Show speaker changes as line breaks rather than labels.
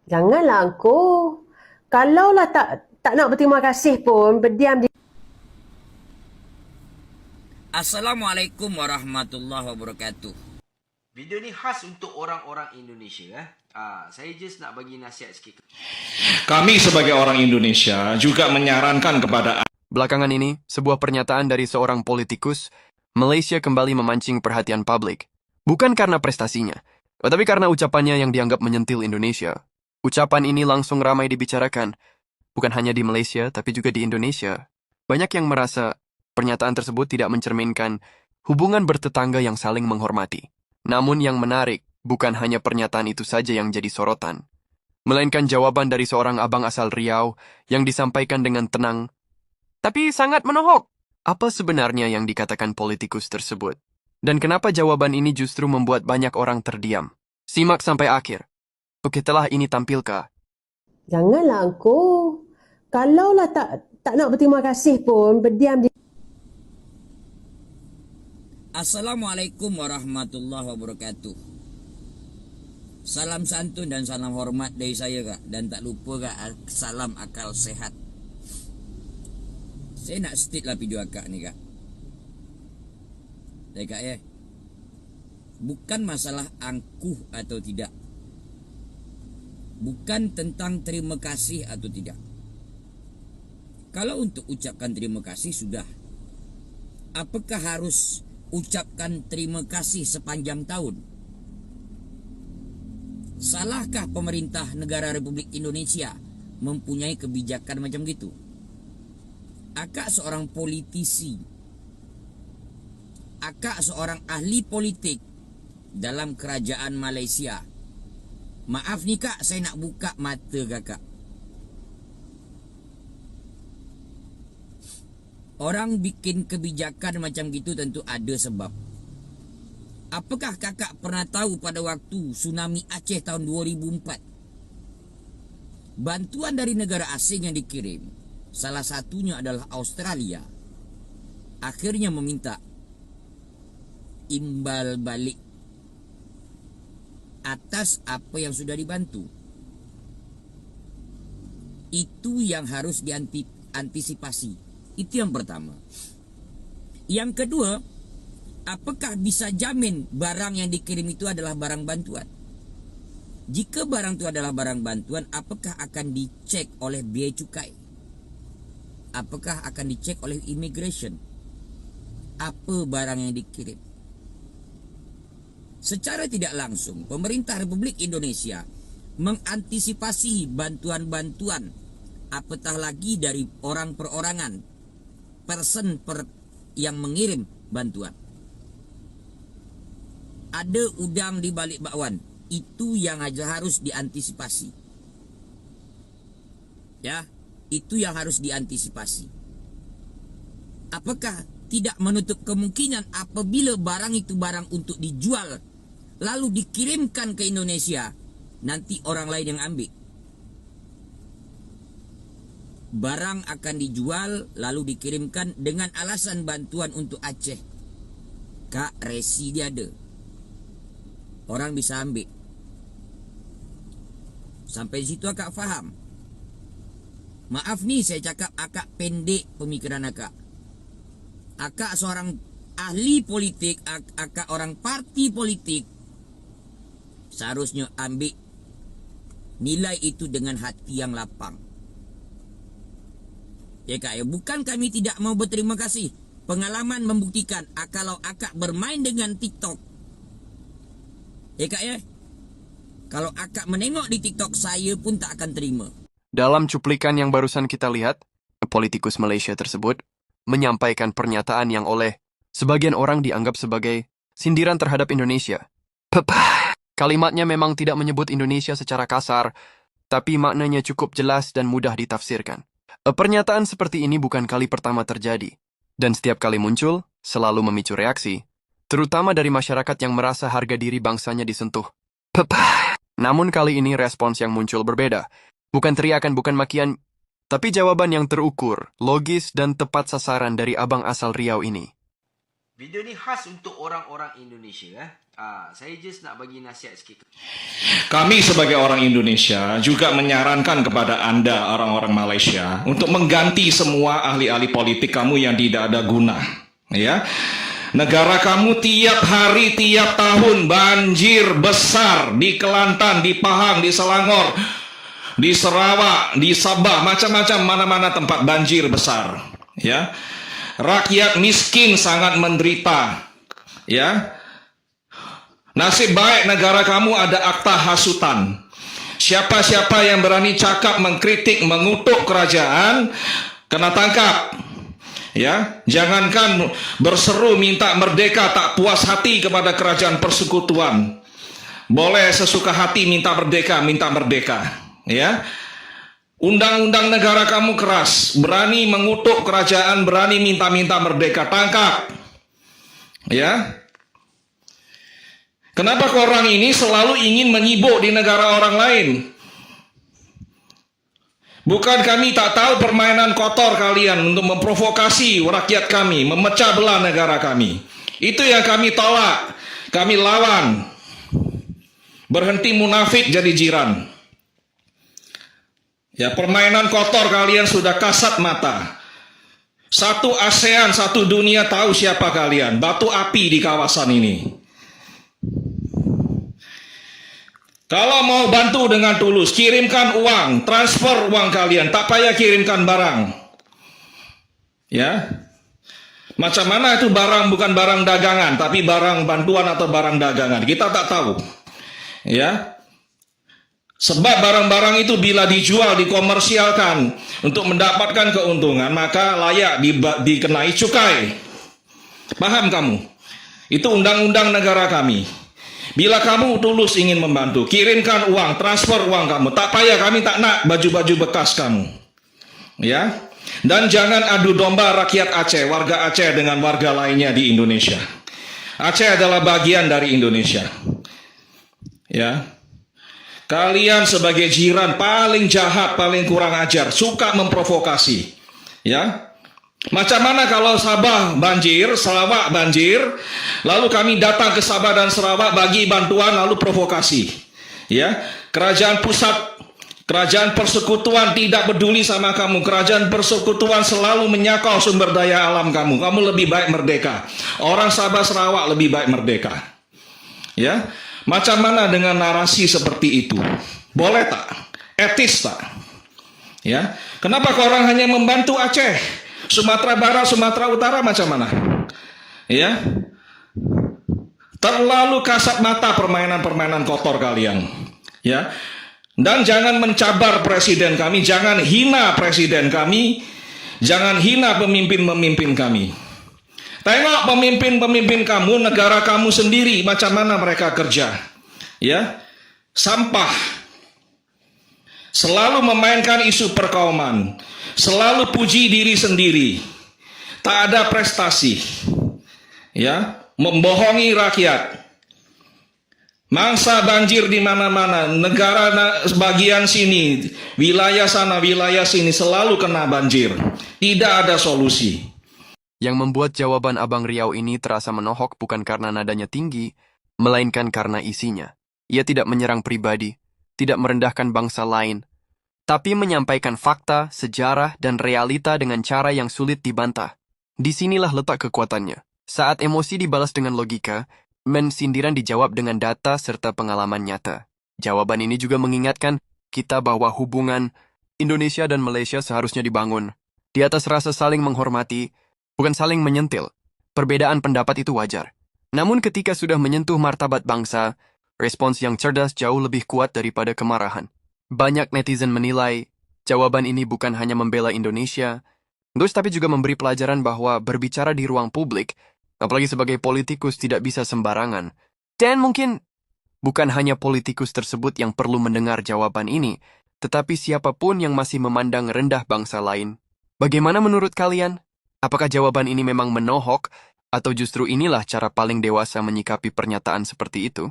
Janganlah engkau. Kalaulah tak nak berterima kasih pun, berdiam di...
Assalamualaikum warahmatullahi wabarakatuh.
Video ni khas untuk orang-orang Indonesia. Saya just nak bagi nasihat sikit.
Kami sebagai orang Indonesia juga menyarankan kepada
Belakangan ini, sebuah pernyataan dari seorang politikus, Malaysia kembali memancing perhatian publik. Bukan karena prestasinya, tetapi karena ucapannya yang dianggap menyentil Indonesia. Ucapan ini langsung ramai dibicarakan, bukan hanya di Malaysia, tapi juga di Indonesia. Banyak yang merasa pernyataan tersebut tidak mencerminkan hubungan bertetangga yang saling menghormati. Namun yang menarik, bukan hanya pernyataan itu saja yang jadi sorotan, melainkan jawaban dari seorang abang asal Riau yang disampaikan dengan tenang, tapi sangat menohok. Apa sebenarnya yang dikatakan politikus tersebut? Dan kenapa jawaban ini justru membuat banyak orang terdiam? Simak sampai akhir. Oke, telah ini tampilkah?
Janganlah engkau. Kalaulah tak nak berterima kasih pun, berdiam di...
Assalamualaikum warahmatullahi wabarakatuh. Salam santun dan salam hormat dari saya, Kak. Dan tak lupa, Kak, salam akal sehat. Saya nak state lah video Kak ni, Kak. Baik, Kak, ya. Bukan masalah angkuh atau tidak. Bukan tentang terima kasih atau tidak. Kalau untuk ucapkan terima kasih, sudah. Apakah harus ucapkan terima kasih sepanjang tahun? Salahkah pemerintah negara Republik Indonesia mempunyai kebijakan macam gitu? Akak seorang politisi, akak seorang ahli politik dalam kerajaan Malaysia. Maaf ni, Kak, saya nak buka mata kakak. Orang bikin kebijakan macam gitu tentu ada sebab. Apakah kakak pernah tahu pada waktu tsunami Aceh tahun 2004? Bantuan dari negara asing yang dikirim, salah satunya adalah Australia, akhirnya meminta imbal balik atas apa yang sudah dibantu. Itu yang harus diantisipasi. Itu yang pertama. Yang kedua, apakah bisa jamin barang yang dikirim itu adalah barang bantuan? Jika barang itu adalah barang bantuan, apakah akan dicek oleh bea cukai? Apakah akan dicek oleh immigration? Apa barang yang dikirim? Secara tidak langsung, pemerintah Republik Indonesia mengantisipasi bantuan-bantuan, apatah lagi dari orang perorangan, person per yang mengirim bantuan. Ada udang di balik bakwan, itu yang aja harus diantisipasi. Ya, itu yang harus diantisipasi. Apakah tidak menutup kemungkinan apabila barang itu barang untuk dijual, lalu dikirimkan ke Indonesia, nanti orang lain yang ambil? Barang akan dijual lalu dikirimkan dengan alasan bantuan untuk Aceh. Kak, resi dia ada. Orang bisa ambil. Sampai di situ akak faham. Maaf nih saya cakap akak pendek pemikiran akak. Akak seorang ahli politik, akak orang parti politik. Seharusnya ambil nilai itu dengan hati yang lapang. Ya, Kak, ya, bukan kami tidak mau berterima kasih. Pengalaman membuktikan kalau akak bermain dengan TikTok. Ya, Kak, ya. Kalau akak menengok di TikTok, saya pun tak akan terima.
Dalam cuplikan yang barusan kita lihat, politikus Malaysia tersebut menyampaikan pernyataan yang oleh sebagian orang dianggap sebagai sindiran terhadap Indonesia. Kalimatnya memang tidak menyebut Indonesia secara kasar, tapi maknanya cukup jelas dan mudah ditafsirkan. Pernyataan seperti ini bukan kali pertama terjadi, dan setiap kali muncul, selalu memicu reaksi, terutama dari masyarakat yang merasa harga diri bangsanya disentuh. Namun kali ini respons yang muncul berbeda. Bukan teriakan, bukan makian, tapi jawaban yang terukur, logis, dan tepat sasaran dari abang asal Riau ini.
Video ni khas untuk orang-orang Indonesia. Saya just nak bagi nasihat sikit.
Kami sebagai orang Indonesia juga menyarankan kepada Anda orang-orang Malaysia untuk mengganti semua ahli-ahli politik kamu yang tidak ada guna. Ya, negara kamu tiap hari, tiap tahun banjir besar di Kelantan, di Pahang, di Selangor, di Sarawak, di Sabah, macam-macam mana-mana tempat banjir besar. Ya, rakyat miskin sangat menderita. Ya. Nasib baik negara kamu ada akta hasutan. Siapa-siapa yang berani cakap, mengkritik, mengutuk kerajaan, kena tangkap. Ya, jangankan berseru minta merdeka, tak puas hati kepada kerajaan persekutuan. Boleh sesuka hati minta merdeka, minta merdeka. Ya. Undang-undang negara kamu keras, berani mengutuk kerajaan, berani minta-minta merdeka, tangkap. Ya. Kenapa orang ini selalu ingin menyibuk di negara orang lain? Bukan kami tak tahu permainan kotor kalian untuk memprovokasi rakyat kami, memecah belah negara kami. Itu yang kami tolak, kami lawan. Berhenti munafik jadi jiran. Ya, permainan kotor kalian sudah kasat mata. Satu ASEAN, satu dunia tahu siapa kalian. Batu api di kawasan ini. Kalau mau bantu dengan tulus, kirimkan uang, transfer uang kalian, tak payah kirimkan barang. Ya. Macam mana itu barang, bukan barang dagangan, tapi barang bantuan atau barang dagangan. Kita tak tahu. Ya. Sebab barang-barang itu bila dijual, dikomersialkan untuk mendapatkan keuntungan, maka layak dikenai cukai. Paham kamu? Itu undang-undang negara kami. Bila kamu tulus ingin membantu, kirimkan uang, transfer uang kamu. Tak payah, kami tak nak baju-baju bekas kamu. Ya. Dan jangan adu domba rakyat Aceh, warga Aceh dengan warga lainnya di Indonesia. Aceh adalah bagian dari Indonesia. Ya. Kalian sebagai jiran paling jahat, paling kurang ajar, suka memprovokasi. Ya. Macam mana kalau Sabah banjir, Sarawak banjir, lalu kami datang ke Sabah dan Sarawak bagi bantuan lalu provokasi. Ya, kerajaan pusat, kerajaan persekutuan tidak peduli sama kamu. Kerajaan persekutuan selalu menyakau sumber daya alam kamu. Kamu lebih baik merdeka. Orang Sabah Sarawak lebih baik merdeka. Ya, macam mana dengan narasi seperti itu? Boleh tak? Etis tak? Ya, kenapa kau orang hanya membantu Aceh? Sumatera Barat, Sumatera Utara macam mana? Ya. Terlalu kasat mata permainan-permainan kotor kalian. Ya. Dan jangan mencabar presiden kami, jangan hina presiden kami, jangan hina pemimpin-pemimpin kami. Tengok pemimpin-pemimpin kamu, negara kamu sendiri macam mana mereka kerja. Ya. Sampah. Selalu memainkan isu perkauman. Selalu puji diri sendiri. Tak ada prestasi. Ya, membohongi rakyat. Mangsa banjir di mana-mana, negara bagian sini, wilayah sana, wilayah sini selalu kena banjir. Tidak ada solusi.
Yang membuat jawaban Abang Riau ini terasa menohok bukan karena nadanya tinggi, melainkan karena isinya. Ia tidak menyerang pribadi, tidak merendahkan bangsa lain, tapi menyampaikan fakta, sejarah, dan realita dengan cara yang sulit dibantah. Disinilah letak kekuatannya. Saat emosi dibalas dengan logika, sindiran dijawab dengan data serta pengalaman nyata. Jawaban ini juga mengingatkan kita bahwa hubungan Indonesia dan Malaysia seharusnya dibangun di atas rasa saling menghormati, bukan saling menyentil. Perbedaan pendapat itu wajar. Namun ketika sudah menyentuh martabat bangsa, respons yang cerdas jauh lebih kuat daripada kemarahan. Banyak netizen menilai, jawaban ini bukan hanya membela Indonesia, tapi juga memberi pelajaran bahwa berbicara di ruang publik, apalagi sebagai politikus tidak bisa sembarangan. Dan mungkin bukan hanya politikus tersebut yang perlu mendengar jawaban ini, tetapi siapapun yang masih memandang rendah bangsa lain. Bagaimana menurut kalian? Apakah jawaban ini memang menohok, atau justru inilah cara paling dewasa menyikapi pernyataan seperti itu?